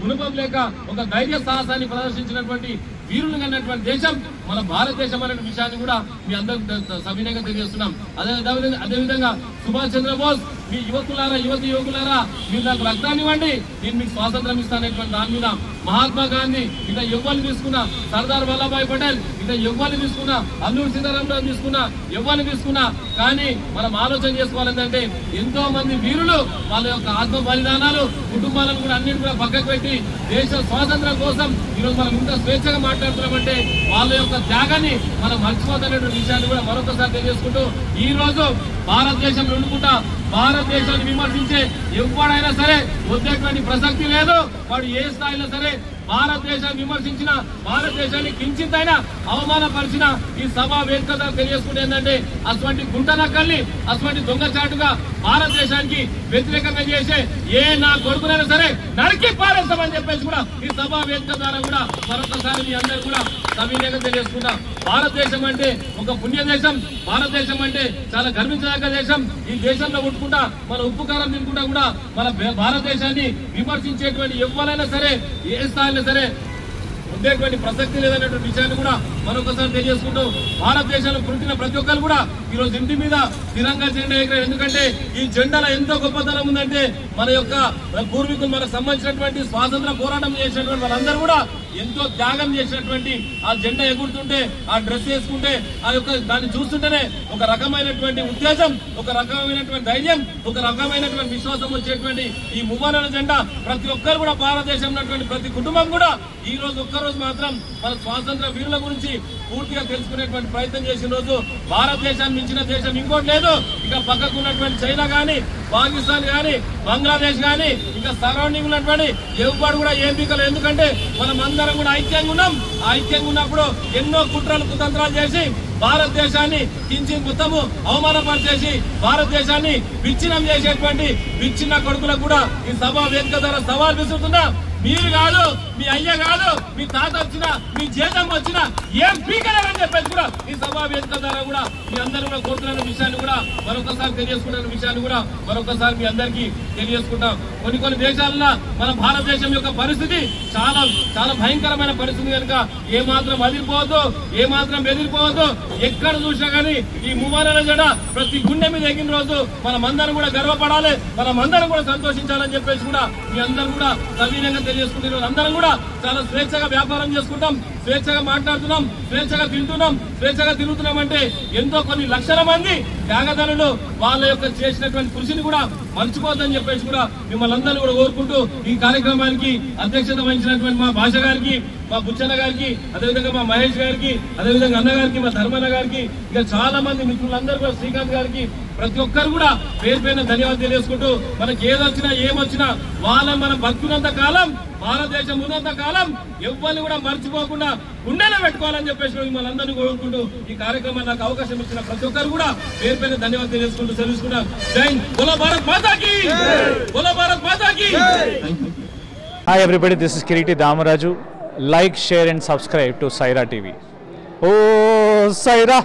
గుణపం లేక ఒక ధైర్య సాహసాన్ని ప్రదర్శించినటువంటి వీరులు కలిగినటువంటి దేశం మన భారతదేశం అనే విషయాన్ని కూడా మీ అందరూ సవినయంగా తెలియజేస్తున్నాం. అదేవిధంగా సుభాష్ చంద్రబోస్ మీ యువకులారా మీరు నాకు రక్తాన్ని ఇవ్వండి, నేను మీకు స్వాతంత్రం ఇస్తానటువంటి దాని మీద మహాత్మా గాంధీ ఇట్లా ఎవ్వరిని తీసుకున్నా, సర్దార్ వల్లభాయ్ పటేల్ ఇట్లా ఎవ్వరిని తీసుకున్నా, అల్లూరి సీతారామరాజు తీసుకున్నా, ఎవ్వరిని తీసుకున్నా, కానీ మనం ఆలోచన చేసుకోవాలంటే ఎంతో మంది వీరులు వాళ్ళ యొక్క ఆత్మ బలిదానాలు కుటుంబాలను కూడా అన్నింటి కూడా పక్కకు పెట్టి దేశ స్వాతంత్రం కోసం ఈరోజు మనం ఇంత స్వేచ్ఛగా మాట్లాడుతున్నామంటే వాళ్ళ యొక్క త్యాగాన్ని మనం మర్చిపోతున్నటువంటి విషయాన్ని కూడా మరొకసారి తెలియజేసుకుంటూ ఈ రోజు భారతదేశం నుండుకుంటా భారతదేశాన్ని విమర్శించే ఎవడైనా సరే వచ్చేటువంటి ప్రసక్తి లేదు. వాడు ఏ స్థాయిలో సరే భారతదేశాన్ని విమర్శించిన, భారతదేశాన్ని కించితైన అవమానపరిచిన ఈ సభా వేదిక తెలియజేసుకుంటే ఏంటంటే అటువంటి గుంటనక్కల్ని అటువంటి దొంగచాటుగా భారతదేశానికి వ్యతిరేకంగా చేసే ఏ నా కొడుకునైనా సరే నరికి పారేస్తామని చెప్పేసి కూడా ఈ సభా వేదిక ద్వారా కూడా మరొకసారి మీ అందరూ కూడా సవినయంగా తెలియజేసుకుంటా. భారతదేశం అంటే ఒక పుణ్య దేశం, భారతదేశం అంటే చాలా గర్వించదగ్గ దేశం. ఈ దేశంలో ఉట్టుకుంటా మన ఉప్పు కారం తినుకుంటా కూడా మన భారతదేశాన్ని విమర్శించేటువంటి ఎవరైనా సరే ఏ స్థాయిలో సరే ఉండేటువంటి ప్రసక్తి లేదనేటువంటి విషయాన్ని కూడా మరొకసారి తెలియజేసుకుంటూ భారతదేశంలో పుట్టిన ప్రతి ఒక్కరు కూడా ఈరోజు ఇంటి మీద తిరంగా జెండా ఎగరే. ఎందుకంటే ఈ జెండాలో ఎంతో గొప్పతనం ఉందంటే మన యొక్క పూర్వీకులు మనకు సంబంధించినటువంటి స్వాతంత్ర పోరాటం చేసినటువంటి వాళ్ళందరూ కూడా ఎంతో త్యాగం చేసినటువంటి ఆ జెండా ఎగురుతుంటే, ఆ డ్రెస్ వేసుకుంటే, ఆ యొక్క దాన్ని చూస్తుంటేనే ఒక రకమైనటువంటి ఉత్తేజం, ఒక రకమైనటువంటి ధైర్యం, ఒక రకమైనటువంటి విశ్వాసం వచ్చేటువంటి ఈ మువ్వన్నెల జెండా ప్రతి ఒక్కరు కూడా భారతదేశంలో ఉన్నటువంటి ప్రతి కుటుంబం కూడా ఈ రోజు ఒక్కరోజు మాత్రం మన స్వాతంత్ర వీరుల గురించి పూర్తిగా తెలుసుకునేటువంటి ప్రయత్నం చేసిన రోజు. భారతదేశాన్ని మించిన దేశం ఇంకోటి లేదు. ఇక పక్కకు ఉన్నటువంటి చైనా గానీ, పాకిస్తాన్ గానీ, బంగ్లాదేశ్ గానీ, ఇంకా సరౌండింగ్ ఉన్నటువంటి ఎవరు కూడా ఏం పీకలు. ఎందుకంటే మనం అందరం కూడా ఐక్యంగా ఉన్నాం. ఐక్యంగా ఉన్నప్పుడు ఎన్నో కుట్రలు కుతంత్రాలు చేసి భారతదేశాన్ని మొత్తము అవమానపరిచేసి భారతదేశాన్ని విచ్ఛిన్నం చేసేటువంటి విచ్ఛిన్న కొడుకులకు కూడా ఈ సభా వేదిక ద్వారా సవాల్ విసురుతున్నా. మీరు కాదు, మీ అయ్య కాదు, మీ తాత వచ్చినా, మీ జీతం వచ్చినా ఏం పీకలేరని చెప్పేసి కూడా ఈ సభా వేదిక ద్వారా కూడా మీ అందరూ కూడా కోరుతున్న విషయాన్ని కూడా మరొకసారి తెలియజేసుకుంటున్న విషయాన్ని కూడా మరొకసారి మీ అందరికీ తెలియజేసుకుంటాం. కొన్ని దేశాలలో మన భారతదేశం యొక్క పరిస్థితి చాలా చాలా భయంకరమైన పరిస్థితి కనుక ఏమాత్రం అదిరిపోవద్దు, ఏమాత్రం బెదిరిపోవద్దు. ఎక్కడ చూసినా కానీ ఈ మువ్వన్నెల జెండా ప్రతి గుండె మీద ఎగిన రోజు మనమందరం కూడా గర్వపడాలి, మనమందరం కూడా సంతోషించాలని చెప్పేసి కూడా మీ అందరూ కూడా సవినయంగా తెలియజేసుకుంటున్న అందరం కూడా చాలా స్వేచ్ఛగా వ్యాపారం చేసుకుంటాం, స్వేచ్ఛగా మాట్లాడుతున్నాం, స్వేచ్ఛగా తింటున్నాం, స్వేచ్ఛగా తిరుగుతున్నాం. అంటే ఎంతో కొన్ని లక్షల మంది త్యాగదనులు వాళ్ళ యొక్క చేసినటువంటి కృషిని కూడా మర్చిపోద్దని చెప్పేసి కూడా మిమ్మల్ని అందరూ కూడా కోరుకుంటూ ఈ కార్యక్రమానికి అధ్యక్షత వహించినటువంటి మా భాష గారికి, మా బుచ్చన్న గారికి, అదేవిధంగా మా మహేష్ గారికి, అదేవిధంగా అన్నగారికి, మా ధర్మన్న గారికి, ఇంకా చాలా మంది మిత్రులందరూ కూడా శ్రీకాంత్ గారికి ప్రతి ఒక్కరు కూడా పేరు పైన ధన్యవాదాలు తెలియజేసుకుంటూ మనకి ఏదొచ్చినా ఏమొచ్చినా వాళ్ళని మనం బతుకున్నంత కాలం, భారతదేశం ఉన్నంత కాలం ఎవరిని కూడా మర్చిపోకుండా గుండెలో పెట్టుకోవాలని చెప్పేసి మిమ్మల్ని అందరినీ కోరుకుంటూ ఈ కార్యక్రమాన్ని నాకు అవకాశం ఇచ్చిన ప్రతి ఒక్కరు కూడా పేరు పైన ధన్యవాదాలు తెలియజేసుకుంటూ సెలవుకుంటా. జై బోలో భారత్ మాతాకి, బోలో భారత్ మాతాకి. Hi everybody, this is Kiriti Damaraju. Like, share and subscribe to Saira TV. Oh Saira.